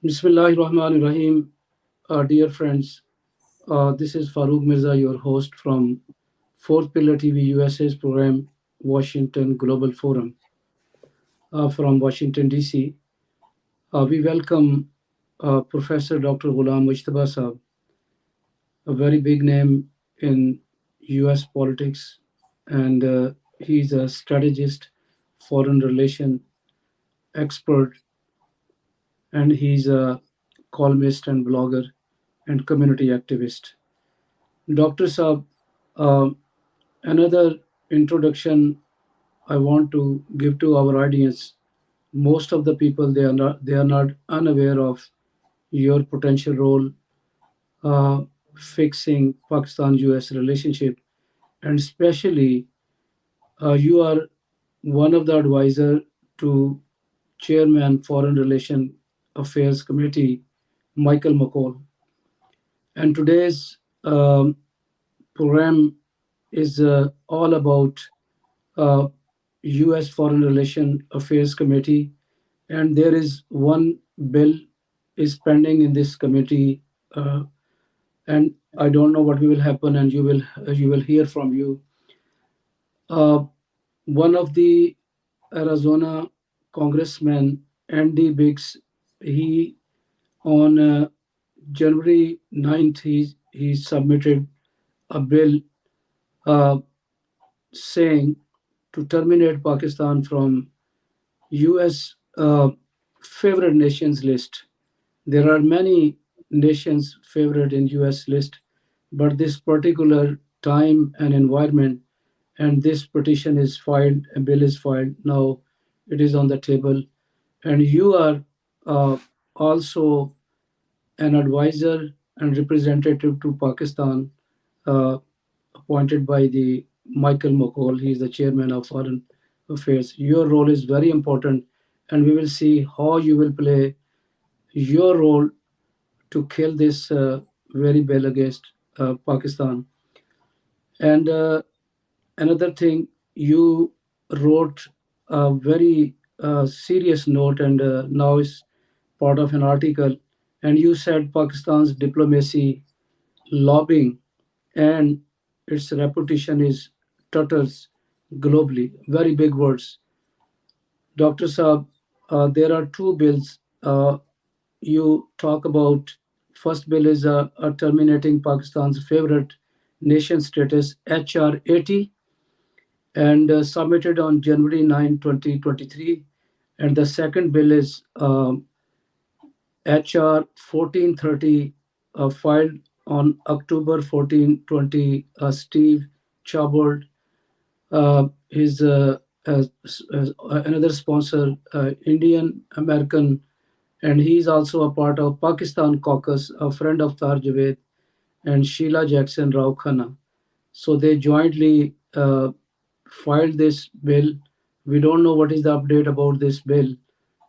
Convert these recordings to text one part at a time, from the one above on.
Bismillahirrahmanirrahim. Dear friends, this is Farooq Mirza, your host from Fourth Pillar TV USA's program, Washington Global Forum from Washington, D.C. We welcome Professor Dr. Ghulam Mujtaba Saab, a very big name in US politics, and he's a strategist, foreign relation expert, and he's a columnist and blogger and community activist. Dr. Saab, uh, another introduction I want to give to our audience. Most of the people they are not unaware of your potential role uh, fixing Pakistan-U.S. relationship, and especially you are one of the advisor to Chairman Foreign Relation Affairs Committee, Michael McCall. And today's program is all about uh, U.S. Foreign Relation Affairs Committee, and there is one bill is pending in this committee, and I don't know what will happen, and you will hear from you. Uh, One of the Arizona congressman, Andy Biggs, he on January 9th, he submitted a bill uh, saying to terminate Pakistan from U.S. Favorite nations list. There are many nations favored in U.S. list, but this particular time and environment, and this petition is filed, a bill is filed now. It is on the table, and you are also an advisor and representative to Pakistan, uh, appointed by the Michael McCall. He is the chairman of Foreign Affairs. Your role is very important, and we will see how you will play your role to kill this very bill against Pakistan. And another thing, you wrote a very serious note, and now is part of an article, and you said Pakistan's diplomacy, lobbying, and its reputation is tutters globally. Very big words. Dr. Saab, there are two bills you talk about. First bill is terminating Pakistan's favorite nation status, HR 80, and submitted on January 9, 2023. And the second bill is HR 1430, filed on October 14, 20. Steve Chabot, his another sponsor, Indian American, and he's also a part of Pakistan caucus, a friend of Tar Javed and Sheila Jackson Rao Khanna. So they jointly filed this bill. We don't know what is the update about this bill.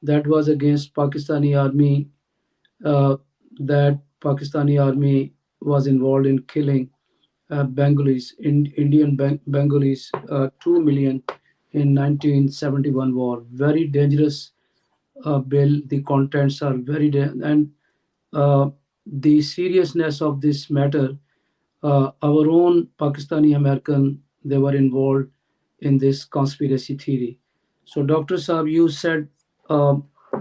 That was against Pakistani army. That Pakistani army was involved in killing Bengalis, Indian Bengalis, 2 million in 1971 war. Very dangerous bill. The contents are very and the seriousness of this matter. Our own Pakistani American, they were involved in this conspiracy theory. So, Dr. Saab, you said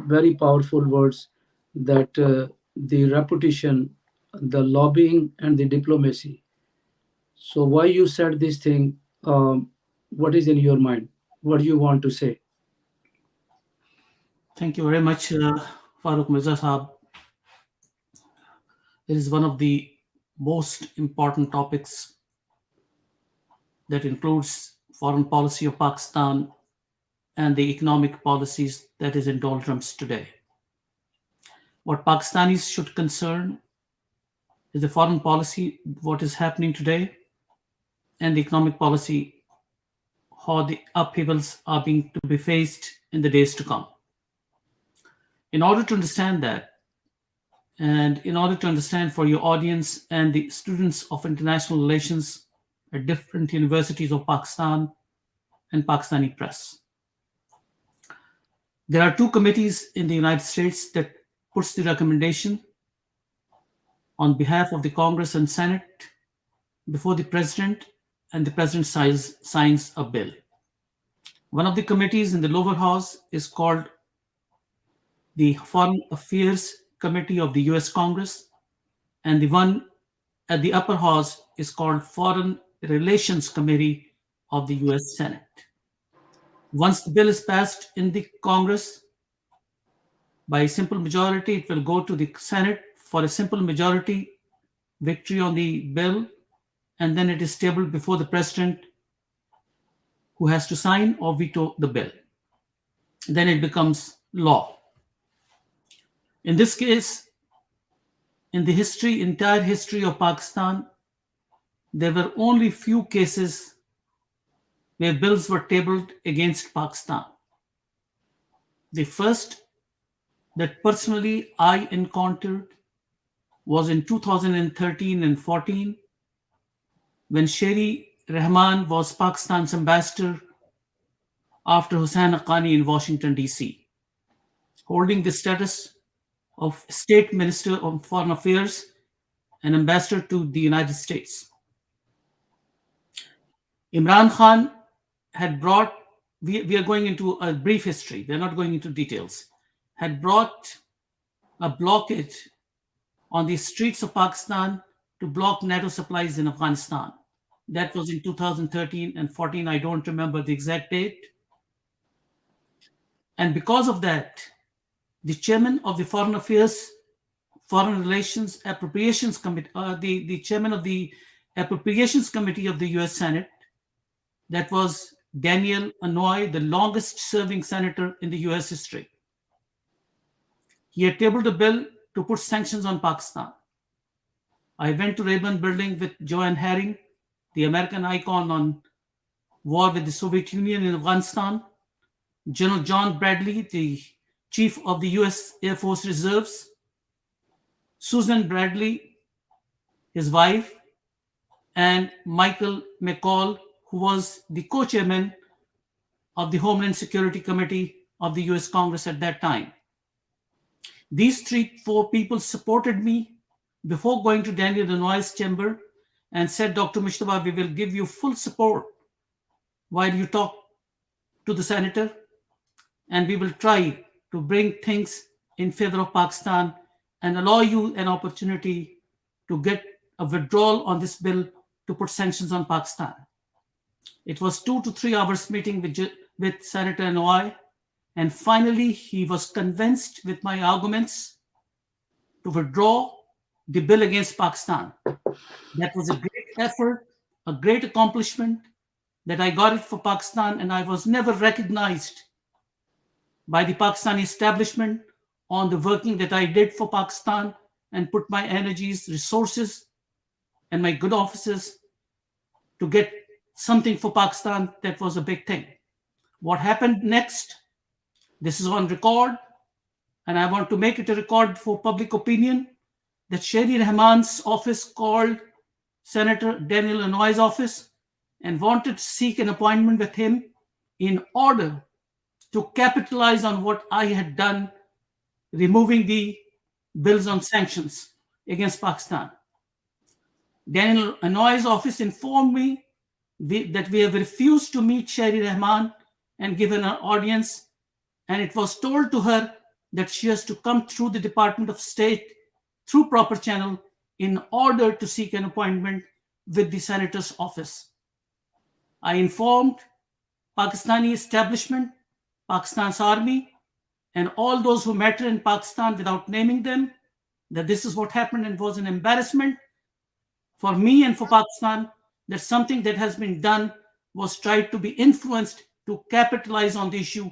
very powerful words that the reputation, the lobbying, and the diplomacy. So, why you said this thing? What is in your mind? What do you want to say? Thank you very much, Farooq Mirza Saab. It is one of the most important topics that includes foreign policy of Pakistan and the economic policies that is in doldrums today. What Pakistanis should concern is the foreign policy, what is happening today, and the economic policy, how the upheavals are being to be faced in the days to come. In order to understand that, and in order to understand for your audience and the students of international relations at different universities of Pakistan and Pakistani press, there are two committees in the United States that puts the recommendation on behalf of the Congress and Senate before the President, and the President signs a bill. One of the committees in the lower house is called the Foreign Affairs Committee of the US Congress, and the one at the upper house is called Foreign Relations Committee of the US Senate. Once the bill is passed in the Congress by a simple majority, it will go to the Senate for a simple majority victory on the bill, and then it is tabled before the President, who has to sign or veto the bill. Then it becomes law. In this case, in the entire history of Pakistan, there were only few cases where bills were tabled against Pakistan. The first that personally I encountered was in 2013 and 14, when Sherry Rahman was Pakistan's ambassador after Hussain Haqqani in Washington, D.C., holding the status of State Minister of Foreign Affairs and ambassador to the United States. Imran Khan had brought, we are going into a brief history, we're not going into details, had brought a blockade on the streets of Pakistan to block NATO supplies in Afghanistan. That was in 2013 and 14. I don't remember the exact date. And because of that, the chairman of the Foreign Relations Appropriations Committee, the chairman of the Appropriations Committee of the US Senate, that was Daniel Inouye, the longest serving senator in the US history. He had tabled a bill to put sanctions on Pakistan. I went to Rayburn Building with Joanne Herring, the American icon on war with the Soviet Union in Afghanistan, General John Bradley, the chief of the US Air Force Reserves, Susan Bradley, his wife, and Michael McCall, who was the co-chairman of the Homeland Security Committee of the US Congress at that time. These four people supported me before going to Daniel Inouye's chamber and said, Dr. Mushtaba, we will give you full support while you talk to the senator, and we will try to bring things in favor of Pakistan and allow you an opportunity to get a withdrawal on this bill to put sanctions on Pakistan. It was 2 to 3 hours meeting with Senator Inouye, and finally he was convinced with my arguments to withdraw the bill against Pakistan. That was a great effort, a great accomplishment that I got it for Pakistan, and I was never recognized by the Pakistani establishment on the working that I did for Pakistan and put my energies, resources, and my good offices to get something for Pakistan. That was a big thing. What happened next? This is on record, and I want to make it a record for public opinion, that Sherry Rahman's office called Senator Daniel Inouye's office and wanted to seek an appointment with him in order to capitalize on what I had done, removing the bills on sanctions against Pakistan. Daniel Inouye's office informed me that we have refused to meet Sherry Rahman and given an audience, and it was told to her that she has to come through the Department of State through proper channel in order to seek an appointment with the senator's office. I informed Pakistani establishment, Pakistan's army, and all those who matter in Pakistan without naming them, that this is what happened and was an embarrassment for me and for Pakistan, that something that has been done was tried to be influenced to capitalize on the issue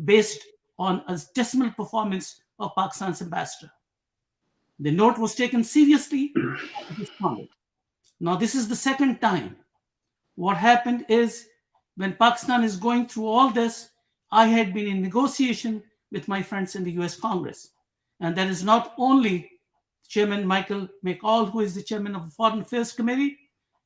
based on a dismal performance of Pakistan's ambassador. The note was taken seriously and responded. Now, this is the second time. What happened is, when Pakistan is going through all this, I had been in negotiation with my friends in the US Congress. And that is not only Chairman Michael McCall, who is the chairman of the Foreign Affairs Committee,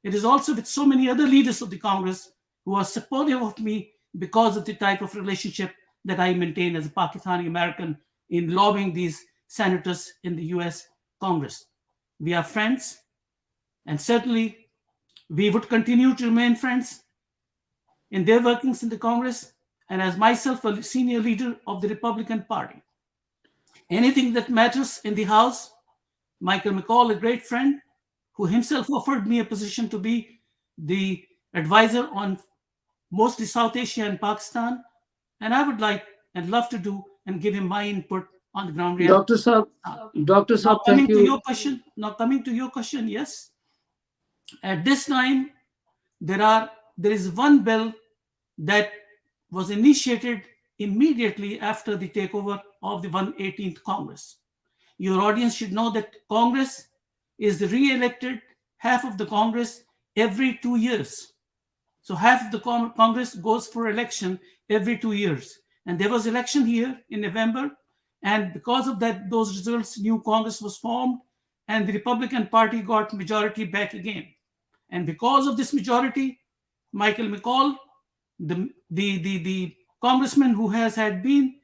it is also with so many other leaders of the Congress who are supportive of me because of the type of relationship that I maintain as a Pakistani American in lobbying these senators in the US Congress. We are friends, and certainly we would continue to remain friends in their workings in the Congress, and as myself, a senior leader of the Republican Party. Anything that matters in the House, Michael McCall, a great friend, who himself offered me a position to be the advisor on mostly South Asia and Pakistan, and I would like and love to do and give him my input on the ground reality. Dr. Saab, Dr. Now Saab, thank coming to you. your question, yes, at this time there is one bill that was initiated immediately after the takeover of the 118th Congress. Your audience should know that Congress is re-elected half of the Congress every 2 years. So half of the Congress goes for election every 2 years. And there was election here in November. And because of that, those results, new Congress was formed and the Republican Party got majority back again. And because of this majority, Michael McCall, the congressman who has had been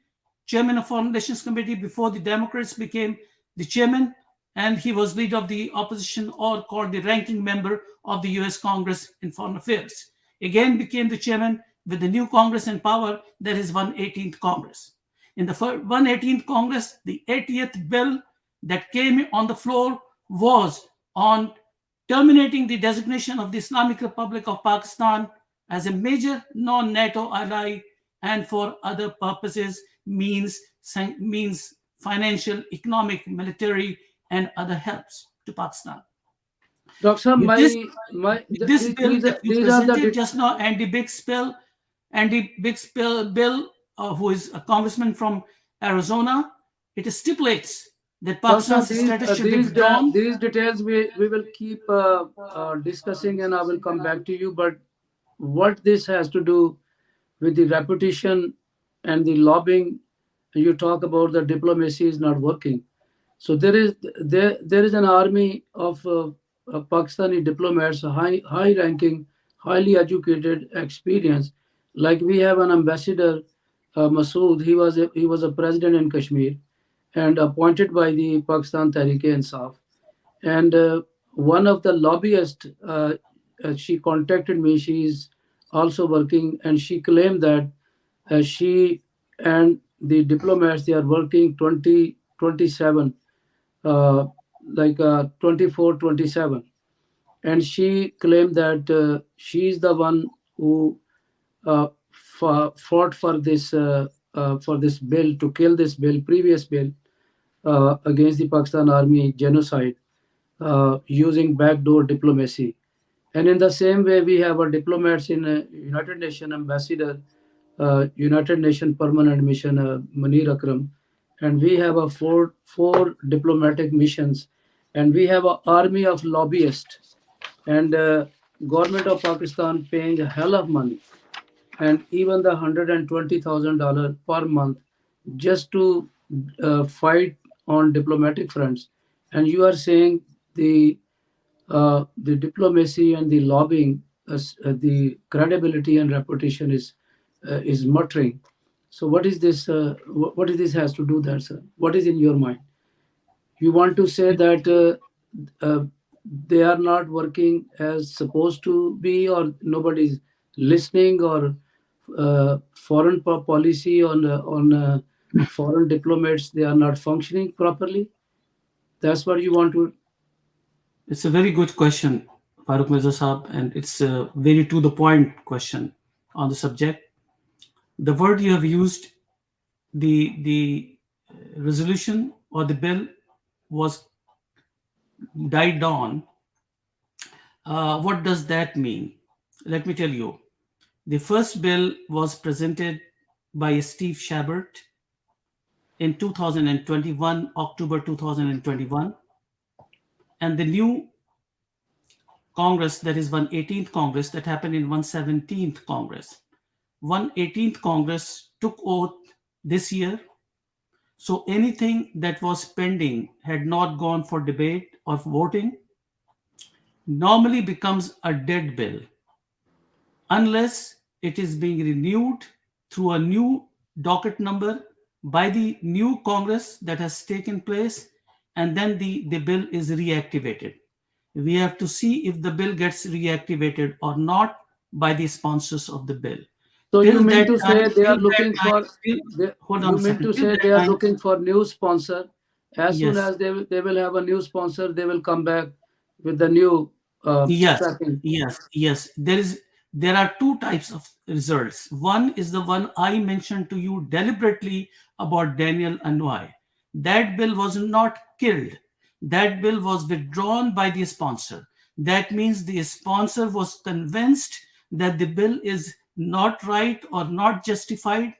chairman of Foreign Relations Committee before the Democrats became the chairman, and he was leader of the opposition, or called the ranking member of the US Congress in Foreign Affairs. Again became the chairman with the new Congress in power, that is 118th Congress. In the 118th Congress, the 80th bill that came on the floor was on terminating the designation of the Islamic Republic of Pakistan as a major non-NATO ally, and for other purposes means financial, economic, military, and other helps to Pakistan. Dr. Saab, With this, this bill these that are you presented just now, Andy Bill, who is a congressman from Arizona, it stipulates that Dr. Saab, Pakistan's status should be withdrawn. these details we will keep discussing, and I will come back to you. But what this has to do with the reputation and the lobbying, you talk about the diplomacy is not working. So there is an army of Pakistani diplomats, high ranking, highly educated, experienced. Like we have an ambassador, Masood. He was a president in Kashmir, and appointed by the Pakistan Tehreek-e-Insaf. And one of the lobbyists, she contacted me. She's also working, and she claimed that she and the diplomats, they are working 2027, uh, 24/27. And she claimed that she is the one who fought for this bill, to kill this bill, previous bill, against the Pakistan Army genocide, using backdoor diplomacy. And in the same way, we have our diplomats in United Nations ambassador, United Nations Permanent Mission, Munir Akram, and we have a four diplomatic missions, and we have an army of lobbyists, and government of Pakistan paying a hell of money, and even the $120,000 per month, just to fight on diplomatic fronts. And you are saying the diplomacy and the lobbying, the credibility and reputation is muttering. So what is this? What is this has to do there, sir? What is in your mind? You want to say that they are not working as supposed to be, or nobody's listening, or foreign policy on foreign diplomats, they are not functioning properly. That's what you want to. It's a very good question, Farooq Mirza Saab, and it's a very to the point question on the subject. The word you have used, the resolution or the bill was died down. What does that mean? Let me tell you. The first bill was presented by Steve Shabert in 2021, October 2021, and the new Congress, that is 118th Congress, that happened in 117th Congress. 118th Congress took oath this year. So anything that was pending, had not gone for debate or voting, normally becomes a dead bill unless it is being renewed through a new docket number by the new Congress that has taken place, and then the bill is reactivated. We have to see if the bill gets reactivated or not by the sponsors of the bill. So you Till mean that to time, say they are till that looking time, for till, hold on you a mean second, to till say that they are time, looking for new sponsor. As soon yes. as they will have a new sponsor, they will come back with the new Yes, tracking. yes. There are two types of results. One is the one I mentioned to you deliberately about Daniel Anwai. That bill was not killed. That bill was withdrawn by the sponsor. That means the sponsor was convinced that the bill is not right or not justified,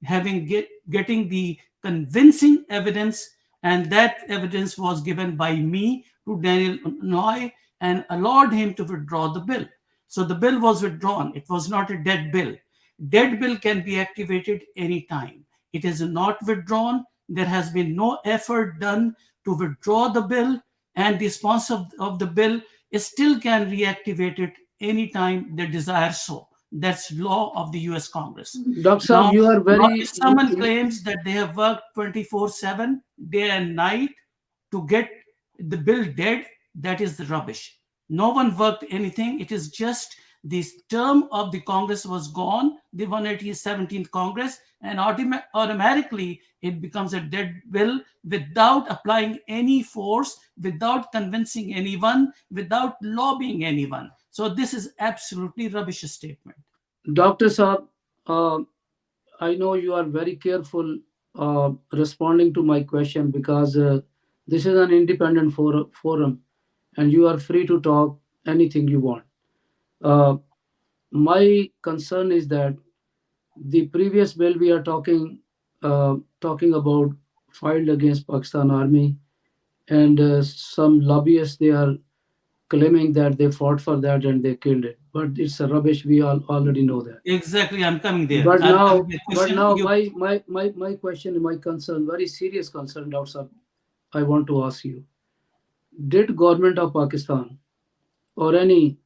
getting the convincing evidence, and that evidence was given by me to Daniel Noy and allowed him to withdraw the bill. So the bill was withdrawn. It was not a dead bill. Dead bill can be activated anytime. It is not withdrawn. There has been no effort done to withdraw the bill, and the sponsor of the bill still can reactivate it anytime they desire so. That's law of the US Congress. Dr. Saab, Now, you are now if very someone claims that they have worked 24/7, day and night, to get the bill dead, that is the rubbish. No one worked anything. It is just this term of the Congress was gone, the 117th Congress, and automatically it becomes a dead bill without applying any force, without convincing anyone, without lobbying anyone. So this is absolutely rubbish statement. Dr. Saab, uh, I know you are very careful responding to my question because this is an independent forum and you are free to talk anything you want. Uh, my concern is that the previous bill we are talking about filed against Pakistan Army, and some lobbyists they are claiming that they fought for that and they killed it. But it's a rubbish. We all already know that. Exactly, I'm coming there. But I'm coming now, to the but question. now, You my question, my concern, very serious concern, Dr. Saab, I want to ask you: did government of Pakistan or any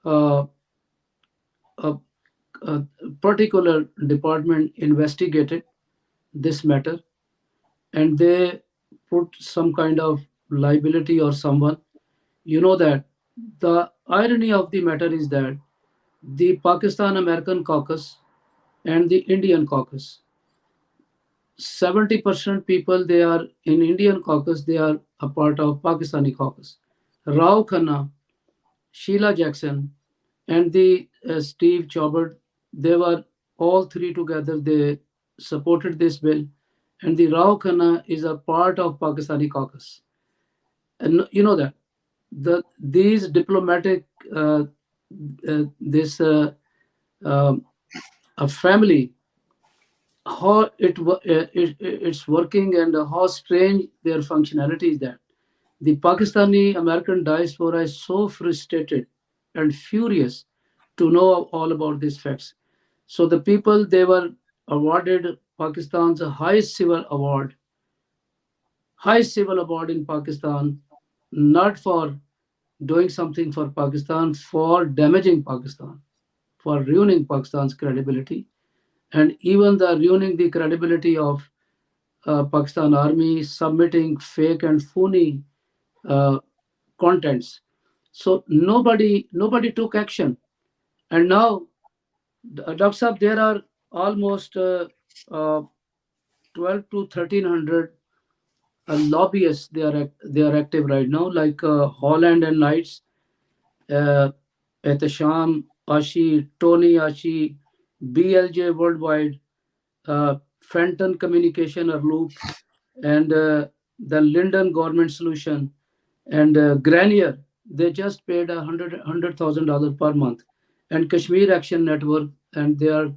uh, a, a particular department investigated this matter and they put some kind of liability or someone? You know that the irony of the matter is that the Pakistan American caucus and the Indian caucus, 70% people they are in Indian caucus, they are a part of Pakistani caucus. Rao Khanna, Sheila Jackson, and the Steve Chobert, they were all three together. They supported this bill, and the Rao Khanna is a part of Pakistani caucus. And you know that these diplomatic this a family, how it's working and how strange their functionality is that the Pakistani American diaspora is so frustrated and furious to know all about these facts. So the people they were awarded Pakistan's highest civil award in Pakistan, not for doing something for Pakistan, for damaging Pakistan, for ruining Pakistan's credibility, and even the ruining the credibility of Pakistan Army submitting fake and phony uh, contents. So nobody took action, and now, Dr. Saab, there are almost uh, 12 to 1300 lobbyists. They are active right now, like Holland and Knights, uh, Ehtesham Ashi, Tony Ashi, BLJ Worldwide, Fenton Communication or Loop, and the Linden Government Solution, and Granier. They just paid $100,000 per month, and Kashmir Action Network, and they are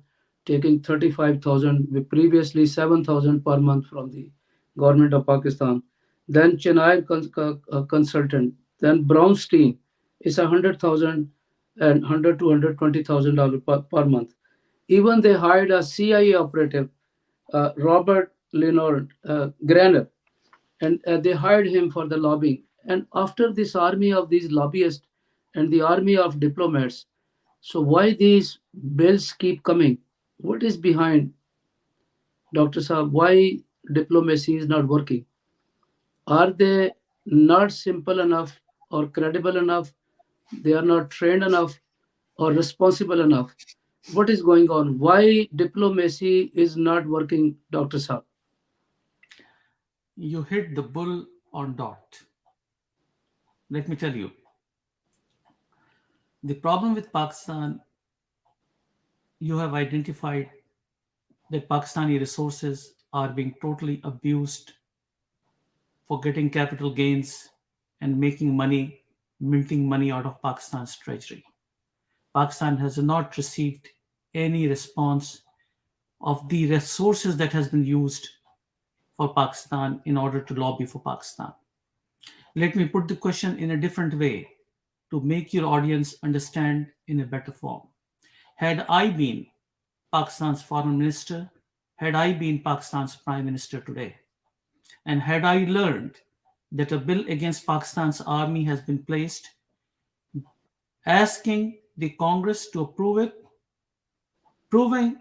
taking 35,000, previously 7,000 per month from the government of Pakistan. Then Chennai consultant, then Brownstein is 100,000 and 100 to $120,000 per month. Even they hired a CIA operative, Robert Leonard Graner, and they hired him for the lobbying. And after this army of these lobbyists and the army of diplomats, so why these bills keep coming? What is behind? Dr. Saab, why diplomacy is not working? Are they not simple enough or credible enough? They are not trained enough or responsible enough? What is going on? Why diplomacy is not working, Dr. Saab? You hit the bull on dot. Let me tell you, the problem with Pakistan, you have identified that Pakistani resources are being totally abused for getting capital gains and making money, minting money out of Pakistan's treasury. Pakistan has not received any response of the resources that has been used for Pakistan in order to lobby for Pakistan. Let me put the question in a different way to make your audience understand in a better form. Had I been Pakistan's foreign minister, had I been Pakistan's prime minister today, and had I learned that a bill against Pakistan's army has been placed, asking the Congress to approve it, proving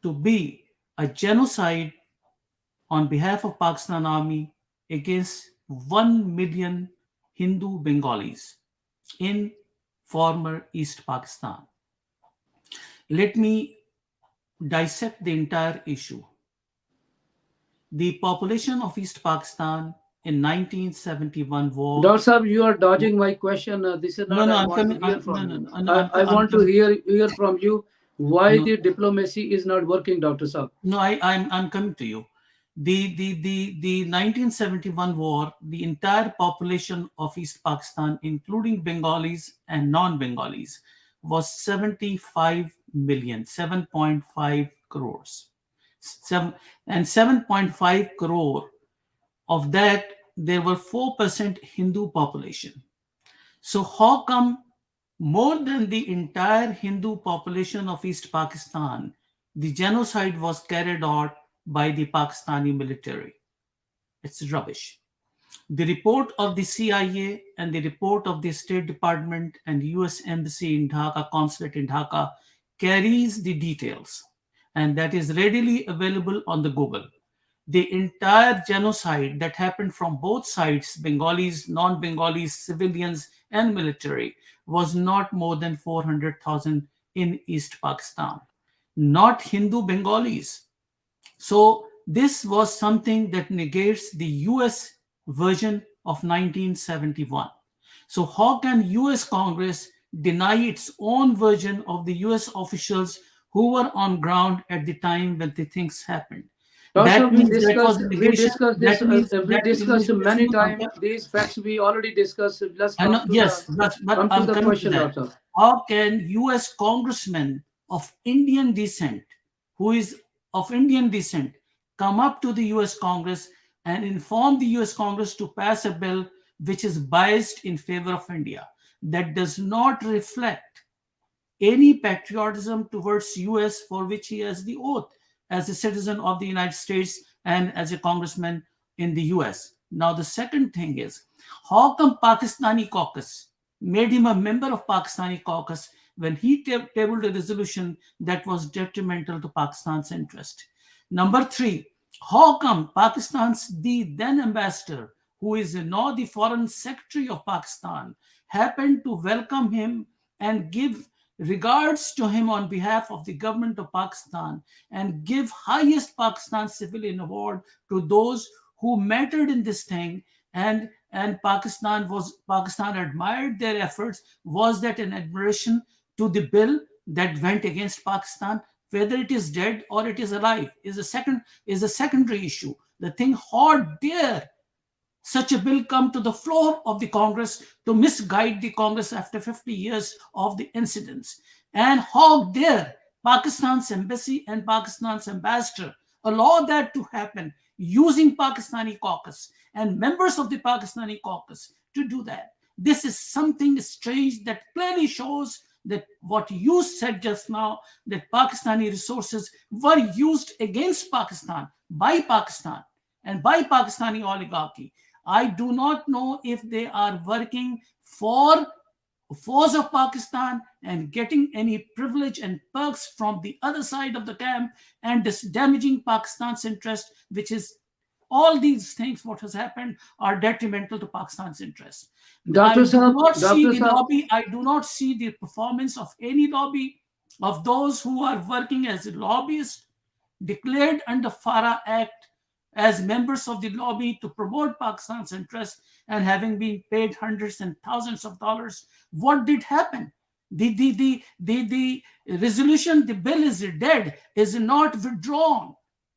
to be a genocide on behalf of Pakistan army against 1 million Hindu Bengalis in former East Pakistan. Let me dissect the entire issue. The population of East Pakistan in 1971 war. Dr. Saab, you are dodging my question. This is No, not no, I I'm want to coming. hear No, from no, you. no, no, I I'm want to coming. hear from you why No, the diplomacy is not working, Dr. Saab. no, I'm coming to you. The 1971 war, the entire population of East Pakistan, including Bengalis and non-Bengalis, was 75 million, 7.5 crores. Seven, and 7.5 crore of that, there were 4% Hindu population. So how come more than the entire Hindu population of East Pakistan, the genocide was carried out by the Pakistani military? It's rubbish. The report of the CIA and the report of the State Department and US Embassy in Dhaka, consulate in Dhaka, carries the details, and that is readily available on the Google. The entire genocide that happened from both sides, Bengalis, non Bengalis, civilians, and military, was not more than 400,000 in East Pakistan. Not Hindu Bengalis. So, this was something that negates the US version of 1971. So, how can US Congress deny its own version of the US officials who were on ground at the time when the things happened? Also, That means that was a we negation. discussed this. That means We that discussed listen, many times. These facts we already discussed. Let's I know, yes, but come to I'm the coming to question, that. Doctor. How can US congressmen of Indian descent, who is of Indian descent, come up to the US Congress and inform the US Congress to pass a bill which is biased in favor of India, that does not reflect any patriotism towards US for which he has the oath as a citizen of the United States and as a congressman in the US. Now the second thing is, how come Pakistani caucus made him a member of Pakistani caucus when he tabled a resolution that was detrimental to Pakistan's interest? Number three, how come Pakistan's the then ambassador, who is now the foreign secretary of Pakistan, happened to welcome him and give regards to him on behalf of the government of Pakistan and give highest Pakistan civilian award to those who mattered in this thing, and Pakistan admired their efforts? Was that an admiration to the bill that went against Pakistan? Whether it is dead or it is alive is a secondary issue. The thing, how dare such a bill come to the floor of the Congress to misguide the Congress after 50 years of the incidents? And how dare Pakistan's embassy and Pakistan's ambassador allow that to happen using Pakistani caucus and members of the Pakistani caucus to do that? This is something strange that clearly shows that what you said just now, that Pakistani resources were used against Pakistan and by Pakistani oligarchy. I do not know if they are working for foes of Pakistan and getting any privilege and perks from the other side of the camp and damaging Pakistan's interest, which is all these things, what has happened, are detrimental to Pakistan's interest. I Dr. do Saab, not see Dr. the Saab, lobby, I do not see the performance of any lobby, of those who are working as lobbyists declared under FARA Act as members of the lobby to promote Pakistan's interests and having been paid hundreds and thousands of dollars. What did happen? The resolution, the bill is dead, is not withdrawn.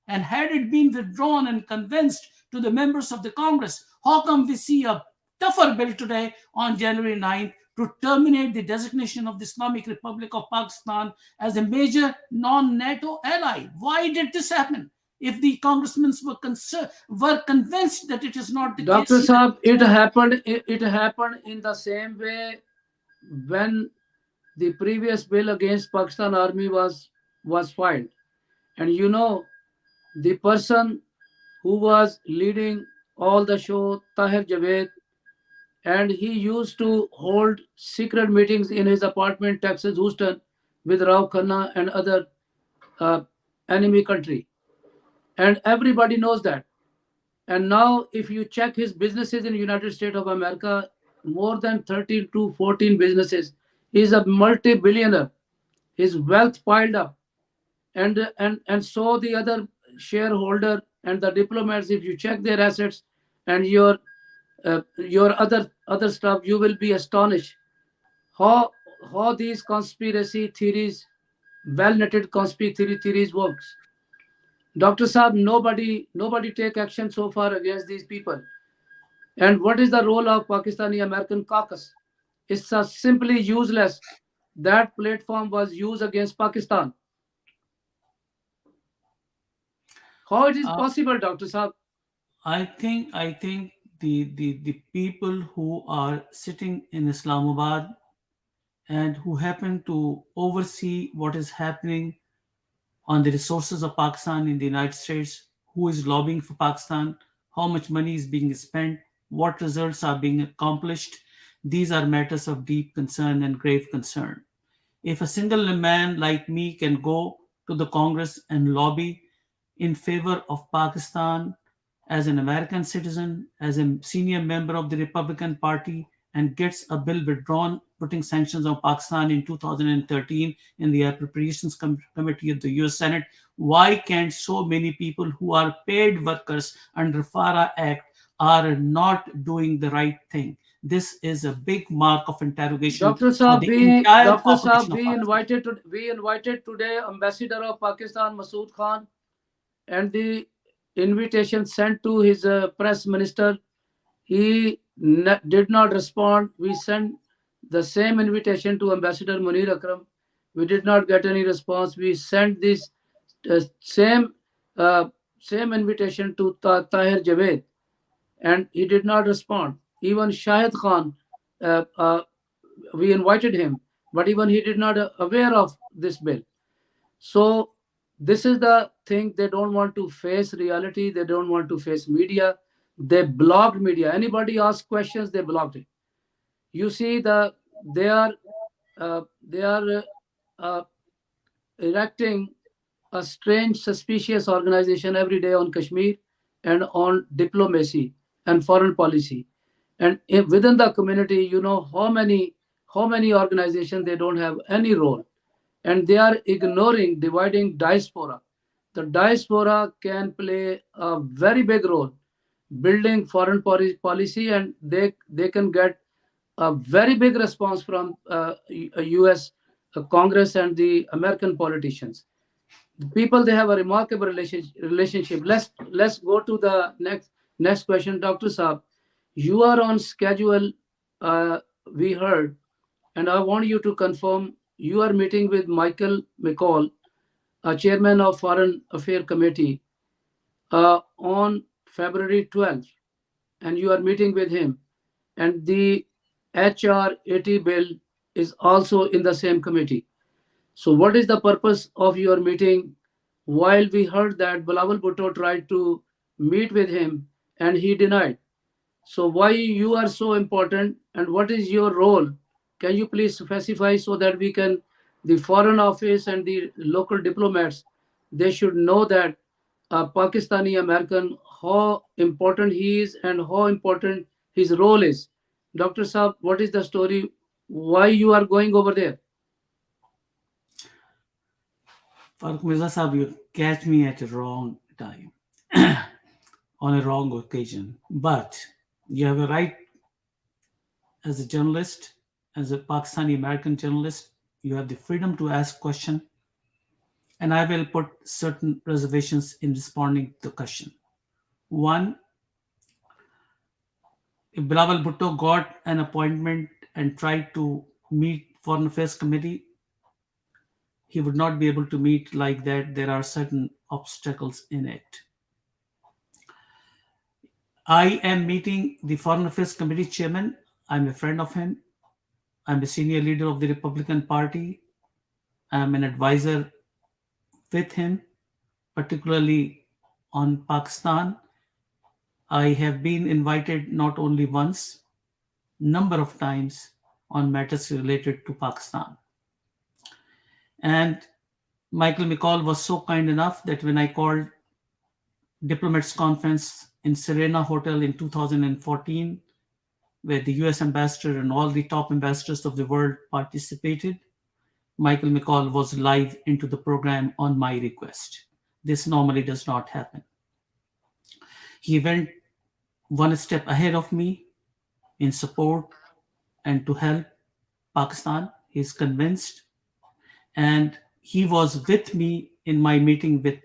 And had it been withdrawn and convinced to the members of the Congress, how come we see a tougher bill today on January 9th to terminate the designation of the Islamic Republic of Pakistan as a major non-NATO ally? Why did this happen? If the congressmen were convinced that it is not the Dr. case here, Saab, it happened in the same way when the previous bill against Pakistan Army was filed. And the person who was leading all the show, Tahir Javed, and he used to hold secret meetings in his apartment, Texas, Houston, with Rao Khanna and other uh, enemy country. And everybody knows that. And now, if you check his businesses in United States of America, more than 13 to 14 businesses. He's a multi-billionaire. His wealth piled up, and so the other shareholder and the diplomats. If you check their assets and your other stuff, you will be astonished how these conspiracy theories, well-knitted conspiracy theories works. Dr. Saab, nobody take action so far against these people. And what is the role of Pakistani American caucus? It's simply useless. That platform was used against Pakistan. How it is uh, possible, Dr. Saab? I think the people who are sitting in Islamabad and who happen to oversee what is happening on the resources of Pakistan in the United States, who is lobbying for Pakistan, how much money is being spent, what results are being accomplished. These are matters of deep concern and grave concern. If a single man like me can go to the Congress and lobby in favor of Pakistan as an American citizen, as a senior member of the Republican Party, and gets a bill withdrawn putting sanctions on Pakistan in 2013 in the Appropriations Committee of the US Senate, why can't so many people who are paid workers under FARA Act are not doing the right thing? This is a big mark of interrogation Dr. for Saab, the entire Dr. Saab, population of Pakistan. we invited today Ambassador of Pakistan Masood Khan, and the invitation sent to his press minister. He did not respond. We sent the same invitation to Ambassador Munir Akram. We did not get any response. We sent this uh, same uh, same invitation to Tahir Javed, and he did not respond. Even Shahid Khan, uh, uh, we invited him, but even he did not aware of this bill. So this is the thing. They don't want to face reality. They don't want to face media. They blocked media. Anybody asked questions, they blocked it. You see, they are uh, erecting a strange, suspicious organization every day on Kashmir and on diplomacy and foreign policy. And within the community, you know how many organizations they don't have any role, and they are ignoring dividing diaspora. The diaspora can play a very big role building foreign policy, and they can get a very big response from US Congress and the American politicians. The people, they have a remarkable relationship. Let's go to the next question. Dr. Saab, you are on schedule, uh, we heard, and I want you to confirm you are meeting with Michael McCall, a chairman of Foreign Affairs Committee, on February 12th, and you are meeting with him. And the HR 80 bill is also in the same committee. So, what is the purpose of your meeting? While we heard that Bilawal Bhutto tried to meet with him and he denied. So, why you are so important, and what is your role Can you please specify so that we can, the foreign office and the local diplomats, they should know that Pakistani American, how important he is and how important his role is. Dr. Saab, what is the story? Why you are going over there? Farooq Mirza Sahab, you catch me at a wrong time, on a wrong occasion. But you have a right as a journalist, as a Pakistani American journalist, you have the freedom to ask question, and I will put certain reservations in responding to the question. One, if Bilawal Bhutto got an appointment and tried to meet Foreign Affairs Committee, he would not be able to meet like that. There are certain obstacles in it. I am meeting the Foreign Affairs Committee chairman. I'm a friend of him. I'm a senior leader of the Republican Party. I'm an advisor with him, particularly on Pakistan. I have been invited not only once, number of times on matters related to Pakistan. And Michael McCall was so kind enough that when I called diplomats conference in Serena Hotel in 2014, where the US ambassador and all the top ambassadors of the world participated, Michael McCall was live into the program on my request. This normally does not happen. He went one step ahead of me in support and to help Pakistan. He's convinced. And he was with me in my meeting with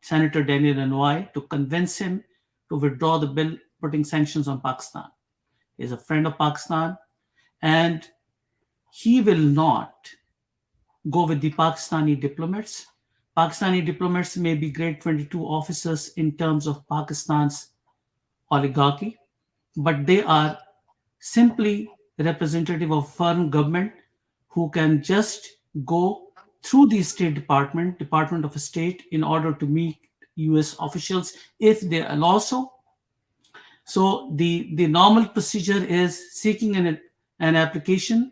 Senator Daniel Inouye to convince him to withdraw the bill putting sanctions on Pakistan. He's a friend of Pakistan, and he will not go with the Pakistani diplomats. Pakistani diplomats may be grade 22 officers in terms of Pakistan's oligarchy, but they are simply representative of foreign government who can just go through the State Department, Department of State, in order to meet US officials if they allow so. So the normal procedure is seeking an application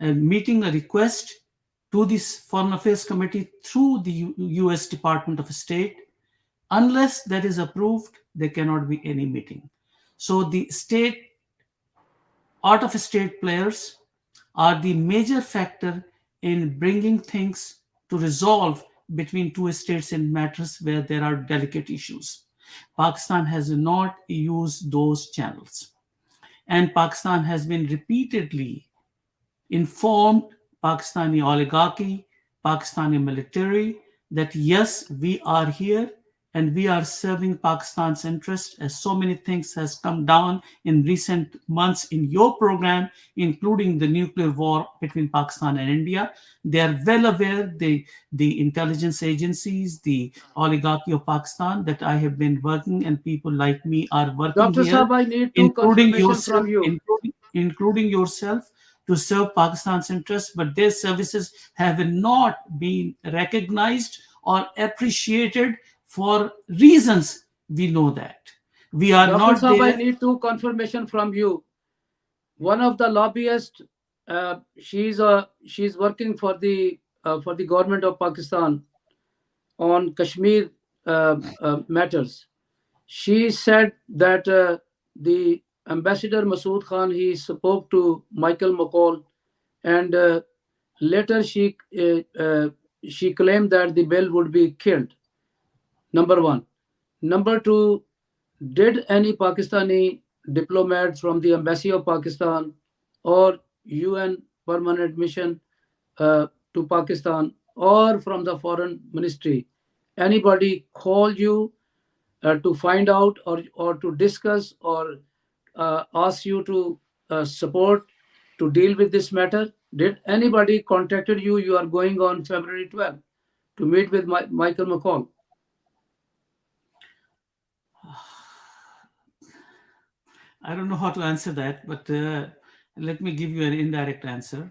and meeting a request to this Foreign Affairs Committee through the US Department of State. Unless that is approved, there cannot be any meeting. So the state, out of state players are the major factor in bringing things to resolve between two states in matters where there are delicate issues. Pakistan has not used those channels. And Pakistan has been repeatedly informed Pakistani oligarchy, Pakistani military, that yes, we are here and we are serving Pakistan's interest, as so many things has come down in recent months in your program, including the nuclear war between Pakistan and India. They are well aware, the intelligence agencies, the oligarchy of Pakistan, that I have been working and people like me are working Dr. here, Saab, I need two including confirmation yourself, from you. including yourself, to serve Pakistan's interests, but their services have not been recognized or appreciated for reasons we know that. We are Dr. not Saab, I there. need two confirmation from you. One of the lobbyists, she's working for the government of Pakistan on Kashmir matters. She said that the ambassador Masood Khan, he spoke to Michael McCall, and later she claimed that the bill would be killed. Number one. Number two, did any Pakistani diplomat from the embassy of Pakistan or UN permanent mission to Pakistan or from the foreign ministry, anybody call you to find out or to discuss or ask you to support to deal with this matter? Did anybody contacted you? You are going on February 12th to meet with Michael McCall. I don't know how to answer that, but let me give you an indirect answer.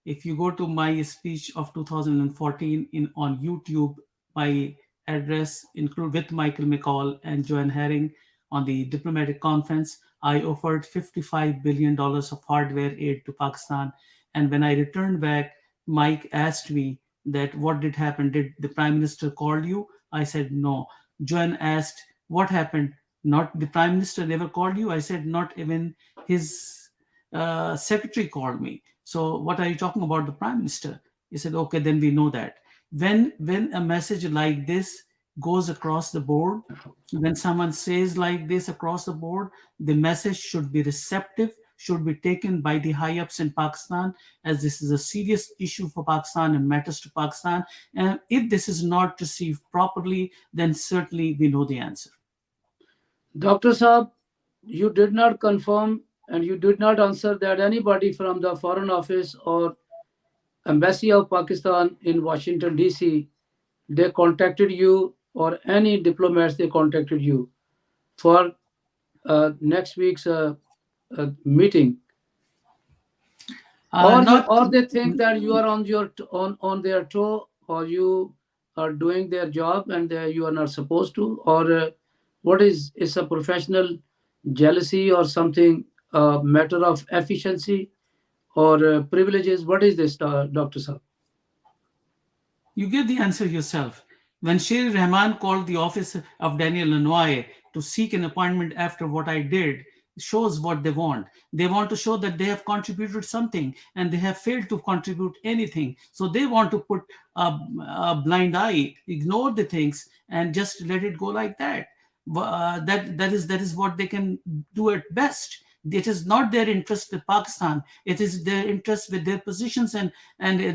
If you go to my speech of 2014 on YouTube, my address include with Michael McCall and Joanne Herring on the diplomatic conference, I offered $55 billion of hardware aid to Pakistan, And when I returned back, Mike asked me that what did happen? Did the prime minister call you? I said no. Joan asked what happened. Not the prime minister never called you. I said not even his secretary called me. So what are you talking about, the prime minister? He said okay, then we know that. When a message like this goes across the board, when someone says like this across the board, the message should be receptive, should be taken by the high ups in Pakistan, as this is a serious issue for Pakistan and matters to Pakistan. And if this is not received properly, then certainly we know the answer. Dr. Saab, you did not confirm and you did not answer that anybody from the Foreign Office or Embassy of Pakistan in Washington, D.C., they contacted you, or any diplomats they contacted you for next week's meeting, Not or they think that you are on on their toe, or you are doing their job and you are not supposed to, or what is a professional jealousy or something, a matter of efficiency or privileges? What is this, Dr. Saab? You give the answer yourself. When Sher Rahman called the office of Daniel Lanoye to seek an appointment after what I did, shows what they want. They want to show that they have contributed something and they have failed to contribute anything. So they want to put a blind eye, ignore the things, and just let it go like that. That is what they can do at best. It is not their interest with Pakistan. It is their interest with their positions and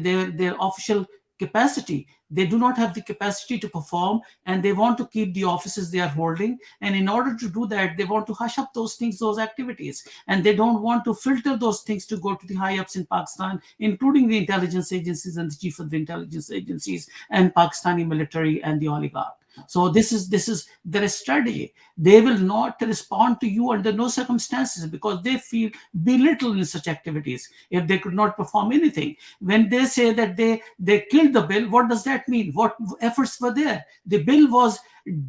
their official capacity. They do not have the capacity to perform, and they want to keep the offices they are holding. And in order to do that, they want to hush up those things, those activities, and they don't want to filter those things to go to the high ups in Pakistan, including the intelligence agencies and the chief of the intelligence agencies and Pakistani military and the oligarch. So this is their strategy. They will not respond to you under no circumstances because they feel belittled in such activities if they could not perform anything. When they say that they killed the bill, what does that mean? What efforts were there? The bill was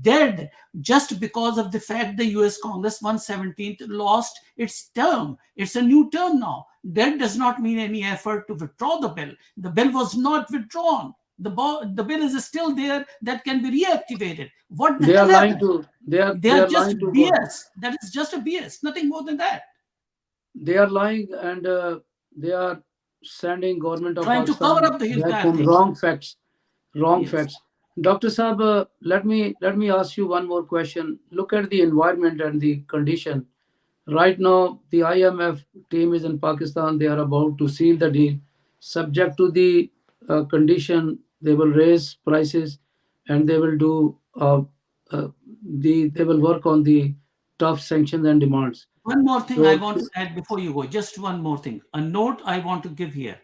dead just because of the fact the US Congress 117th lost its term. It's a new term now. That does not mean any effort to withdraw the bill. The bill was not withdrawn. The bill is still there, that can be reactivated. What the They are hell lying happened? to They they are are just lying to God. BS. That is just a BS, nothing more than that. They are lying, and they are sending government of Trying to cover Pakistan up the back entire home thing. wrong facts, wrong Yes. facts. Dr. Saab, let me ask you one more question. Look at the environment and the condition. Right now, the IMF team is in Pakistan. They are about to seal the deal. Subject to the condition, they will raise prices, and they will do they will work on the tough sanctions and demands. One more thing I So want to add before you go. Just one more thing. A note I want to give here.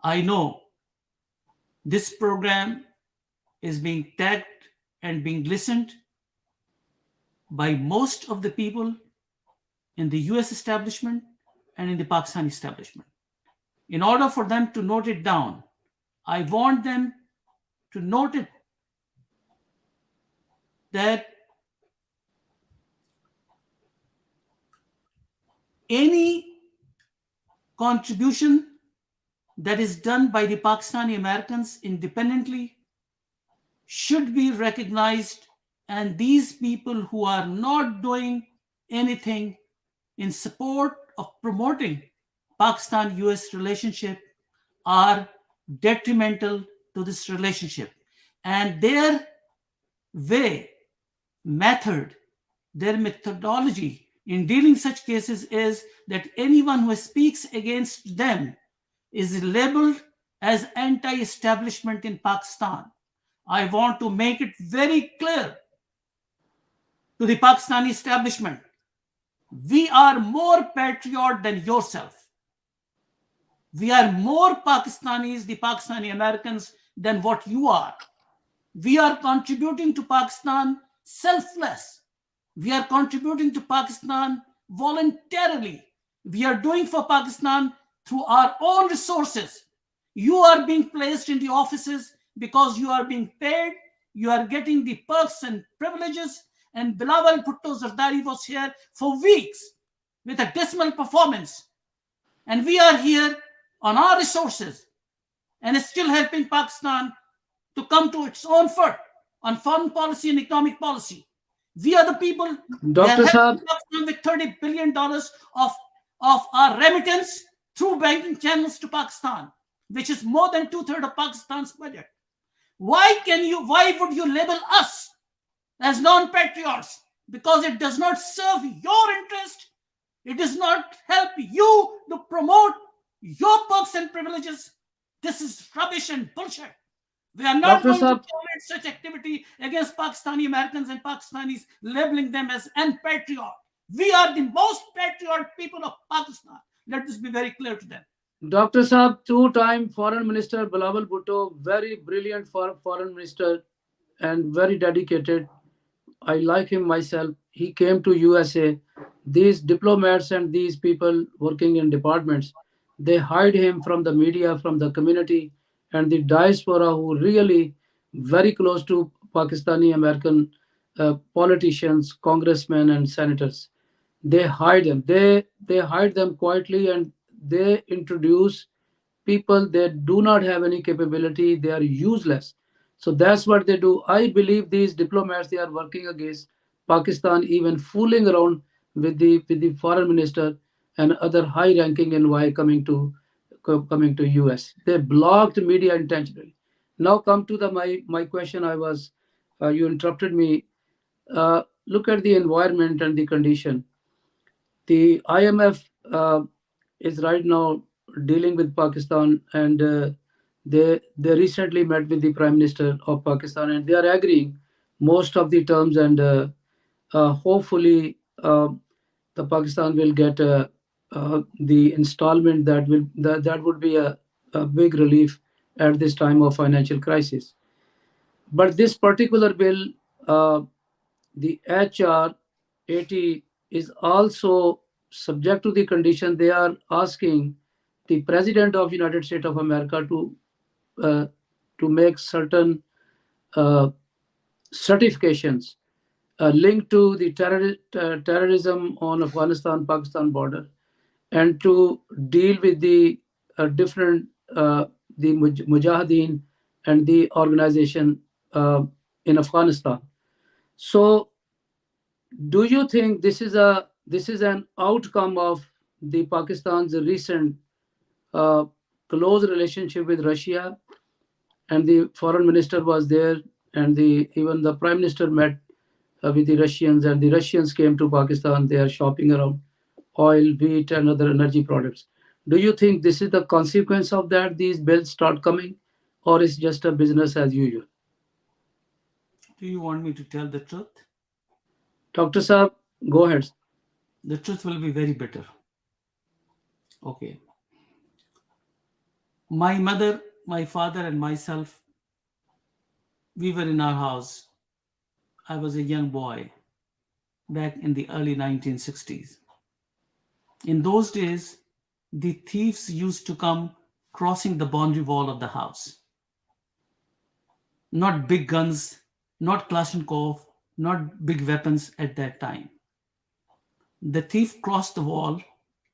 I know this program is being tagged and being listened by most of the people in the US establishment and in the Pakistani establishment. In order for them to note it down, I want them to note it that any contribution that is done by the Pakistani Americans independently should be recognized, and these people who are not doing anything in support of promoting Pakistan US relationship are detrimental to this relationship. And their way, method, their methodology in dealing such cases is that anyone who speaks against them is labeled as anti-establishment in Pakistan. I want to make it very clear to the Pakistani establishment. We are more patriot than yourself. We are more Pakistanis, the Pakistani Americans, than what you are. We are contributing to Pakistan selfless. We are contributing to Pakistan voluntarily. We are doing for Pakistan through our own resources. You are being placed in the offices because you are being paid. You are getting the perks and privileges. And Bilawal Bhutto Zardari was here for weeks with a dismal performance. And we are here on our resources and is still helping Pakistan to come to its own foot on foreign policy and economic policy. We are the people, they are Dr. helping Saab, Pakistan with $30 billion of our remittance through banking channels to Pakistan, which is more than two-thirds of Pakistan's budget. Why would you label us as non-patriots? Because it does not serve your interest. It does not help you to promote your perks and privileges. This is rubbish and bullshit. We are not Dr. going to Saab, tolerate such activity against Pakistani Americans and Pakistanis, labeling them as unpatriot. We are the most patriot people of Pakistan. Let this be very clear to them. Dr. Saab, two-time Foreign Minister Bilawal Bhutto, very brilliant foreign minister and very dedicated. I like him myself. He came to USA. These diplomats and these people working in departments, they hide him from the media, from the community, and the diaspora who really very close to Pakistani American politicians, congressmen, and senators. They hide them. They hide them quietly, and they introduce people that do not have any capability. They are useless. So that's what they do. I believe these diplomats, they are working against Pakistan, even fooling around with the foreign minister and other high ranking envoy coming to US. They blocked media intentionally. Now come to the my question. I was You interrupted me. Look at the environment and the condition. The IMF is right now dealing with Pakistan, and they recently met with the Prime Minister of Pakistan, and they are agreeing most of the terms, and hopefully the Pakistan will get the installment that would be a big relief at this time of financial crisis. But this particular bill, uh, the HR 80, is also subject to the condition. They are asking the President of United States of America uh, to make certain uh, certifications linked to the terrorism on Afghanistan-Pakistan border, and to deal with the different the Mujahideen and the organization in Afghanistan. So do you think this is an outcome of the Pakistan's recent uh, close relationship with Russia, and the foreign minister was there, and even the prime minister met with the Russians, and the Russians came to Pakistan. They are shopping around oil, wheat, and other energy products. Do you think this is the consequence of that? These bills start coming, or is just a business as usual? Do you want me to tell the truth? Dr. Saab, go ahead. The truth will be very bitter. Okay. My mother, my father, and myself, we were in our house. I was a young boy back in the early 1960s. In those days, the thieves used to come crossing the boundary wall of the house. Not big guns, not Kalashnikov, not big weapons at that time. The thief crossed the wall,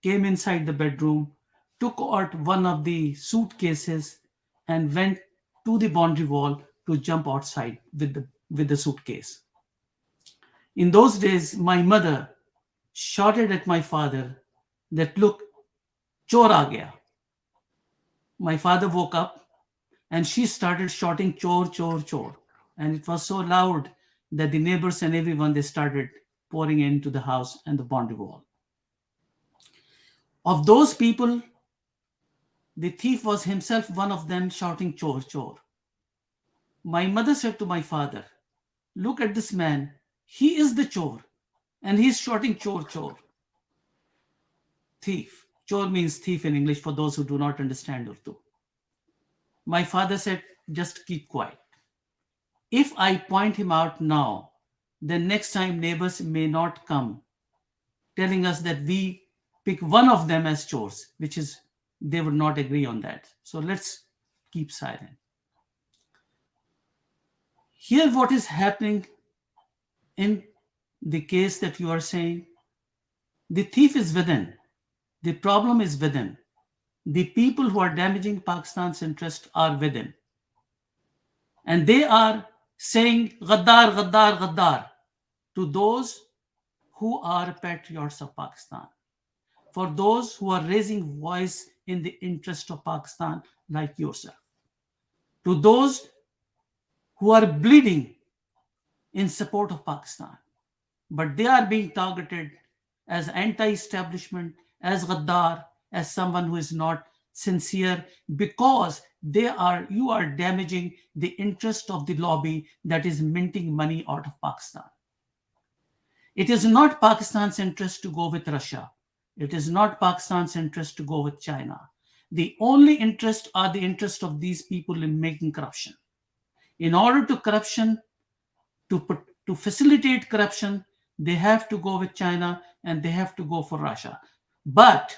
came inside the bedroom, took out one of the suitcases, and went to the boundary wall to jump outside with the suitcase. In those days, my mother shouted at my father that, look, chor aa gaya. My father woke up and she started shouting chor, chor, chor. And it was so loud that the neighbors and everyone, they started pouring into the house and the boundary wall. Of those people, the thief was himself one of them shouting chor, chor. My mother said to my father, look at this man. He is the chor and he's shouting chor, chor. Thief. Chor means thief in English for those who do not understand Urdu. My father said, just keep quiet. If I point him out now, then next time neighbors may not come telling us that we pick one of them as chores, which is they would not agree on that. So let's keep silent. Here, what is happening in the case that you are saying, the thief is within, the problem is within. The people who are damaging Pakistan's interest are within. And they are saying Gaddar, Gaddar, Gaddar to those who are patriots of Pakistan, for those who are raising voice in the interest of Pakistan, like yourself, to those who are bleeding in support of Pakistan, but they are being targeted as anti-establishment, as Gaddar, as someone who is not sincere, because you are damaging the interest of the lobby that is minting money out of Pakistan. It is not Pakistan's interest to go with Russia. It is not Pakistan's interest to go with China. The only interest are the interest of these people in making corruption. In order to facilitate corruption, they have to go with China and they have to go for Russia. But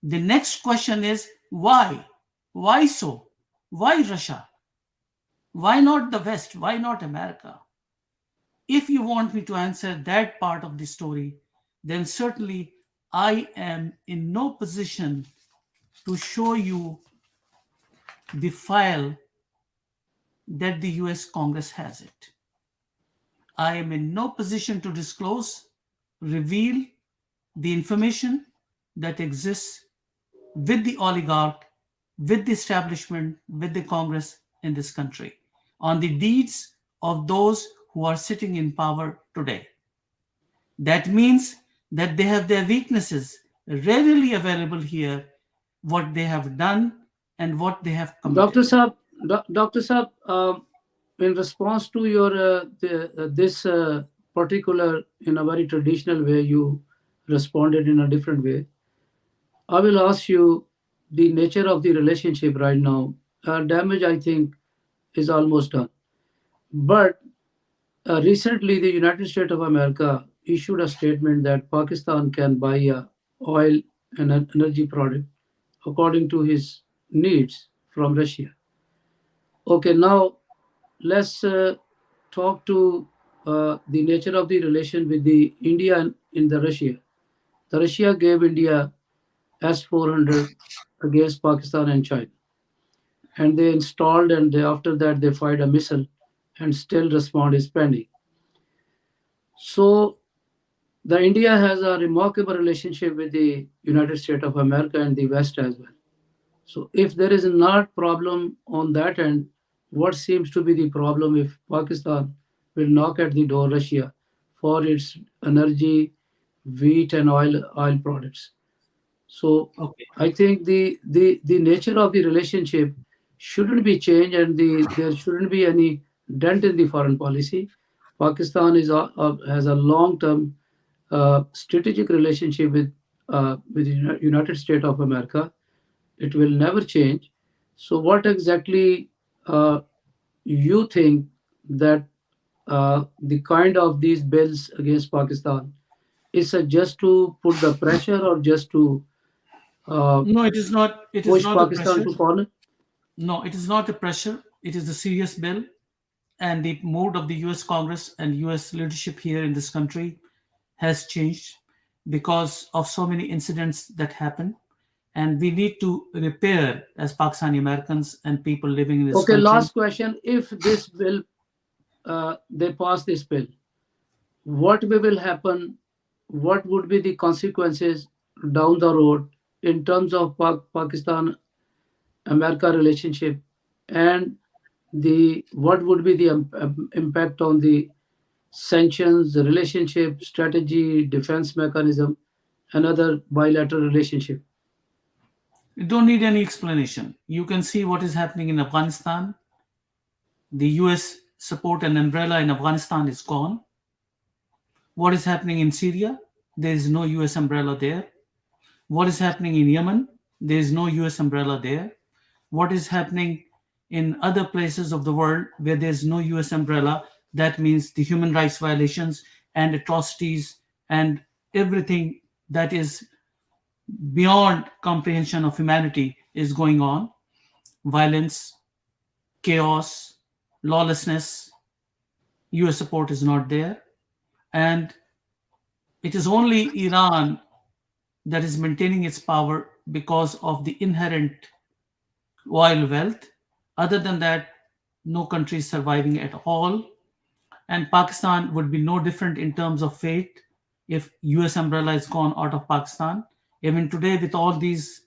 the next question is why? Why so? Why Russia? Why not the West? Why not America? If you want me to answer that part of the story, then certainly I am in no position to show you the file that the US Congress has it. I am in no position to disclose, reveal the information that exists with the oligarch, with the establishment, with the Congress in this country on the deeds of those who are sitting in power today. That means that they have their weaknesses readily available here, what they have done and what they have Dr. committed. Saab, Dr. Saab, in response to your this particular, in a very traditional way, you responded in a different way. I will ask you the nature of the relationship right now. Damage, I think, is almost done. But recently, the United States of America issued a statement that Pakistan can buy oil and an energy product according to his needs from Russia. Okay, now let's talk to the nature of the relation with the India and in the Russia. The Russia gave India S-400 against Pakistan and China, and they installed, and after that they fired a missile, and still respond is pending. So the India has a remarkable relationship with the United States of America and the West as well. So if there is not problem on that end, what seems to be the problem if Pakistan will knock at the door Russia for its energy, wheat and oil products? So Okay. I think the nature of the relationship shouldn't be changed, and there shouldn't be any dent in the foreign policy. Pakistan has a long term strategic relationship with the United States of America. It will never change. So what exactly you think that the kind of these bills against Pakistan is just to put the pressure or just to uh, No, it is not. It is push not a Pakistan pressure. to corner? No, it is not a pressure. It is a serious bill, and the mood of the U.S. Congress and U.S. leadership here in this country has changed because of so many incidents that happen, and we need to repair as Pakistani Americans and people living in this Okay, country. last question. If this bill, they pass this bill, what will happen? What would be the consequences down the road in terms of Pakistan America relationship, and the what would be the impact on the sanctions, the relationship, strategy, defense mechanism, and other bilateral relationship? You don't need any explanation. You can see what is happening in Afghanistan. The US support and umbrella in Afghanistan is gone. What is happening in Syria? There is no US umbrella there. What is happening in Yemen? There is no US umbrella there. What is happening in other places of the world where there's no US umbrella? That means the human rights violations and atrocities and everything that is beyond comprehension of humanity is going on. Violence, chaos, lawlessness. US support is not there. And it is only Iran that is maintaining its power because of the inherent oil wealth. Other than that, no country is surviving at all. And Pakistan would be no different in terms of fate if US umbrella is gone out of Pakistan. Even today, with all these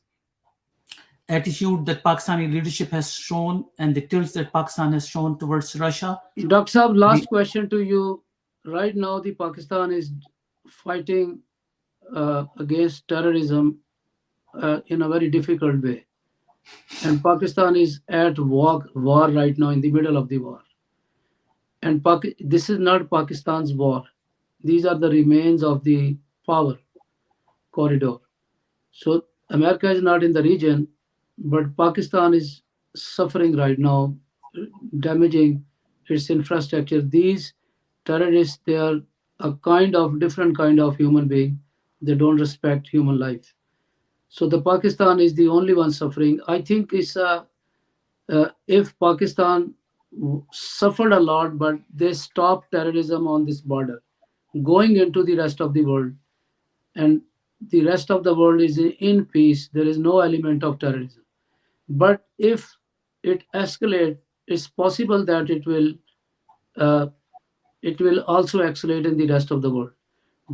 attitude that Pakistani leadership has shown and the tilts that Pakistan has shown towards Russia, Dr. Saab, the, last question to you. Right now, the Pakistan is fighting against terrorism in a very difficult way. And Pakistan is at war right now, in the middle of the war. And this is not Pakistan's war. These are the remains of the power corridor. So America is not in the region, but Pakistan is suffering right now, damaging its infrastructure. These terrorists, they are a kind of different kind of human being. They don't respect human life. So the Pakistan is the only one suffering. I think it's if Pakistan suffered a lot, but they stopped terrorism on this border, going into the rest of the world, and the rest of the world is in peace. There is no element of terrorism. But if it escalates, it's possible that uh, it will also escalate in the rest of the world.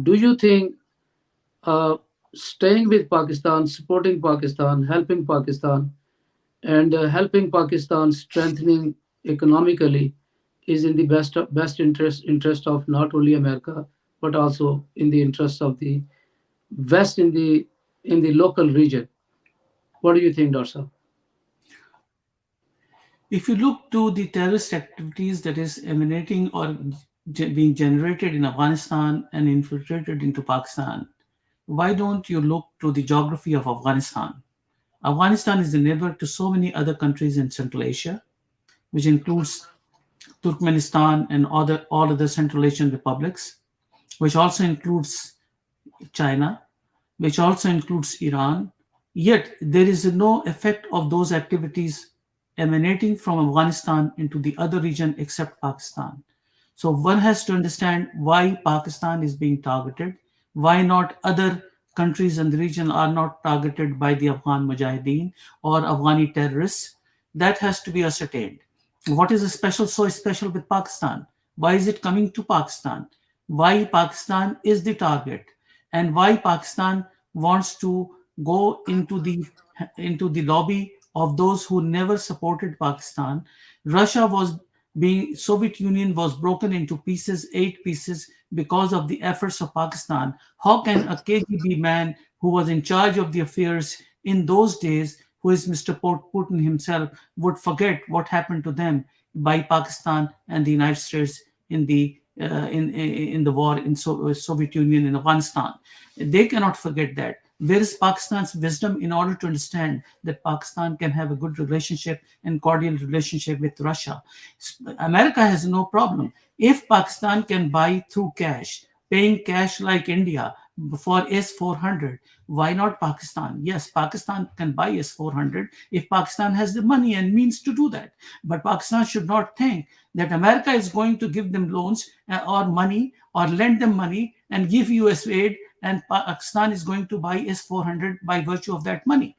Do you think uh, staying with Pakistan, supporting Pakistan, helping Pakistan, and helping Pakistan strengthening economically is in the best interest of not only America but also in the interest of the West in the local region? What do you think, Darsa? if you look to the terrorist activities that is emanating or being generated in Afghanistan and infiltrated into Pakistan, why don't you look to the geography of Afghanistan? Afghanistan is the neighbor to so many other countries in Central Asia, which includes Turkmenistan and all other Central Asian republics, which also includes China, which also includes Iran. Yet there is no effect of those activities emanating from Afghanistan into the other region except Pakistan. So one has to understand why Pakistan is being targeted, why not other countries in the region are not targeted by the Afghan Mujahideen or Afghani terrorists. That has to be ascertained. What is so special with Pakistan? Why is it coming to Pakistan? Why Pakistan is the target? And why Pakistan wants to go into the lobby of those who never supported Pakistan? Russia was being Soviet Union was broken into pieces, 8 pieces, because of the efforts of Pakistan. How can a KGB man who was in charge of the affairs in those days, who is Mr. Putin himself, would forget what happened to them by Pakistan and the United States in the war in Soviet Union in Afghanistan? They cannot forget that. Where is Pakistan's wisdom in order to understand that Pakistan can have a good relationship and cordial relationship with Russia? America has no problem. If Pakistan can buy through cash, paying cash like India for S-400, why not Pakistan? Yes, Pakistan can buy S-400 if Pakistan has the money and means to do that. But Pakistan should not think that America is going to give them loans or money or lend them money and give US aid, and Pakistan is going to buy S-400 by virtue of that money.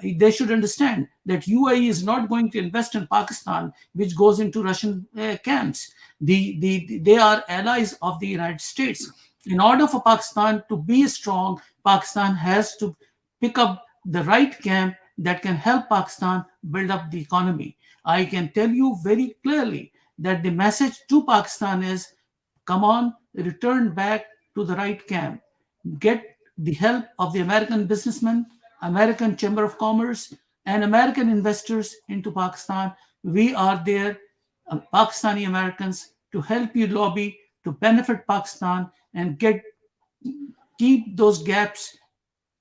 They should understand that UAE is not going to invest in Pakistan, which goes into Russian camps. They are allies of the United States. In order for Pakistan to be strong, Pakistan has to pick up the right camp that can help Pakistan build up the economy. I can tell you very clearly that the message to Pakistan is, come on, return back to the right camp. Get the help of the American businessmen, American Chamber of Commerce, and American investors into Pakistan. We are there, Pakistani Americans, to help you lobby to benefit Pakistan and keep those gaps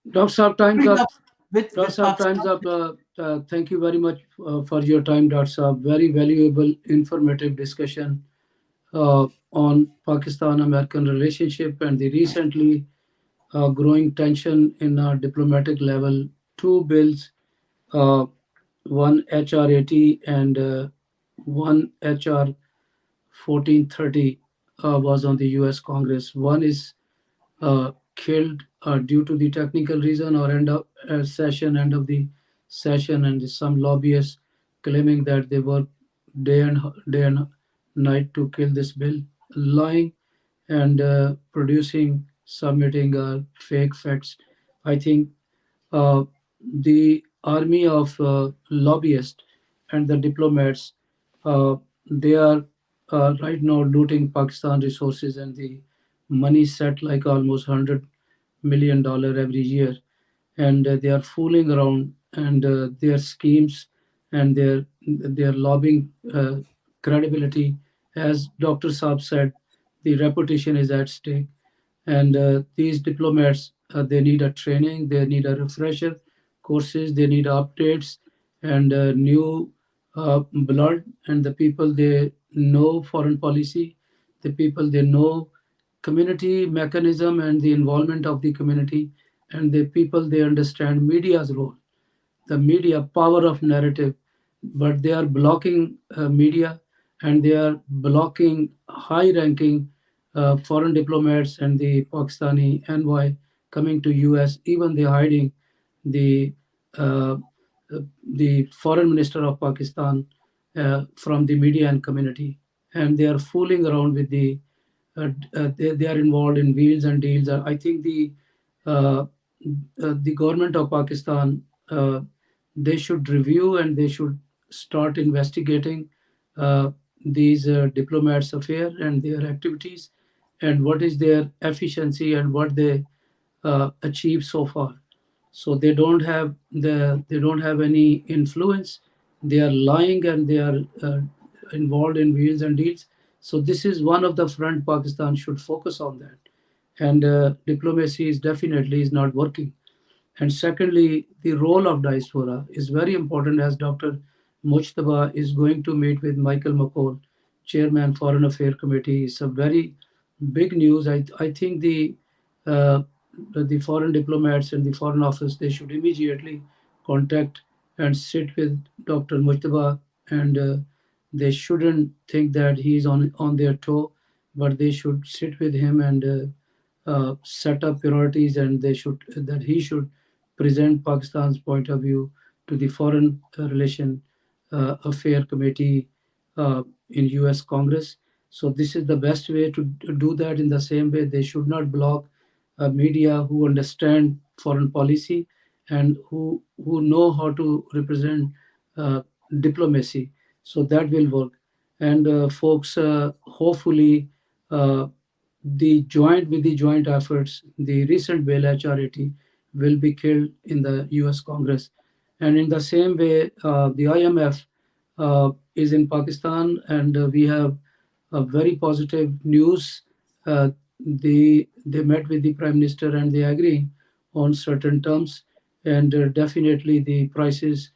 Dr. Saab, time's filled up. up Dr. with Saab, time's Pakistan. up. Thank you very much for your time, Dr. Saab. Very valuable, informative discussion on Pakistan-American relationship and the recently growing tension in a diplomatic level. Two bills, uh, one HR 80 and one HR 1430 was on the US Congress. One is killed due to the technical reason or end of the session, and some lobbyists claiming that they work day and night to kill this bill, lying and producing, submitting fake facts. I think the army of lobbyists and the diplomats, uh, they are right now looting Pakistan resources, and the money set like almost $100 million every year, and they are fooling around, and their schemes and their lobbying credibility, as Dr. Saab said, the reputation is at stake. And these diplomats, they need a training, they need a refresher courses, they need updates, and new blood, and the people they know foreign policy, the people they know community mechanism and the involvement of the community, and the people they understand media's role, the media power of narrative. But they are blocking media, and they are blocking high ranking foreign diplomats and the Pakistani envoy coming to US. Even they are hiding the uh, the foreign minister of Pakistan from the media and community, and they are fooling around with they are involved in wheels and deals. I think uh, the government of Pakistan, they should review and they should start investigating uh, these diplomats' affair and their activities, and what is their efficiency and what they achieved so far. So they don't have any influence. They are lying, and they are involved in wheels and deals. So this is one of the front Pakistan should focus on that, and diplomacy is definitely is not working. And secondly, the role of diaspora is very important, as Dr. Mujtaba is going to meet with Michael McCall, Chairman Foreign Affairs Committee. It's a very big news. I think uh, the foreign diplomats and the foreign office, they should immediately contact and sit with Dr. Mujtaba, and they shouldn't think that he's on their toe, but they should sit with him and set up priorities, and they should that he should present Pakistan's point of view to the Foreign Relation Affair Committee in U.S. Congress. So this is the best way to do that. In the same way, they should not block media who understand foreign policy and who know how to represent uh, diplomacy. So that will work. And folks, hopefully, uh, the joint efforts, the recent bill HR80 will be killed in the U.S. Congress. And in the same way, the IMF is in Pakistan, and we have a very positive news. They met with the Prime Minister and they agree on certain terms, and definitely the prices.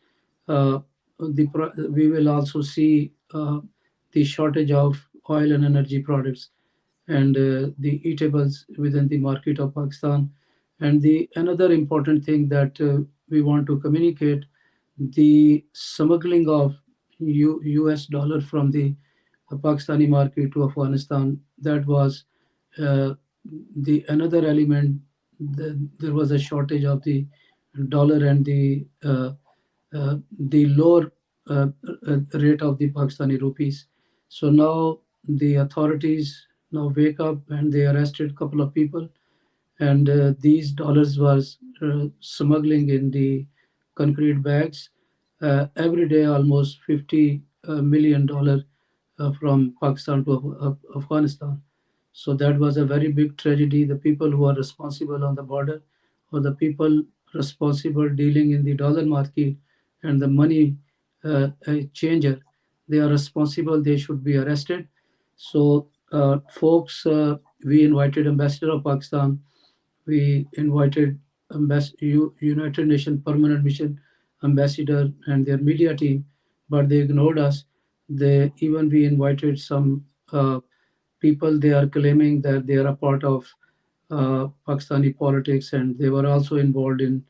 Uh, we will also see the shortage of oil and energy products and the eatables within the market of Pakistan. And the another important thing that we want to communicate, the smuggling of US dollar from the Pakistani market to Afghanistan, that was uh, the another element. There was a shortage of the dollar and the lower rate of the Pakistani rupees. So now the authorities now wake up and they arrested a couple of people, and these dollars was smuggling in the concrete bags every day, almost $50 million from Pakistan to Afghanistan. So that was a very big tragedy. The people who are responsible on the border, or the people responsible dealing in the dollar market and the money changer, they are responsible. They should be arrested. So, folks, we invited Ambassador of Pakistan, we invited United Nations Permanent Mission Ambassador and their media team, but they ignored us. They even we invited some people. They are claiming that they are a part of Pakistani politics, and they were also involved in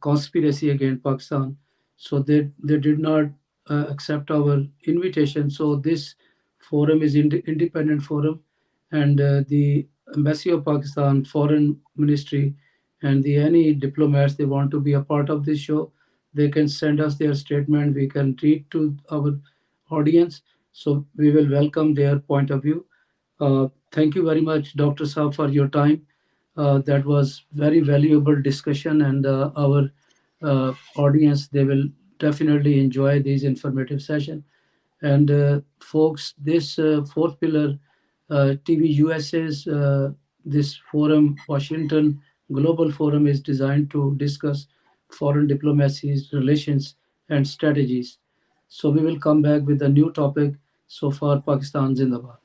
conspiracy against Pakistan. So they did not accept our invitation. So this forum is independent forum, and the Embassy of Pakistan, Foreign Ministry, and the any diplomats they want to be a part of this show, they can send us their statement. We can read to our audience, so we will welcome their point of view. Thank you very much, Dr. Saab, for your time. That was very valuable discussion, and our audience they will definitely enjoy these informative session. And folks, this fourth pillar, TV USA's this forum, Washington Global Forum, is designed to discuss foreign diplomacy's relations and strategies. So we will come back with a new topic. So far, Pakistan Zindabad.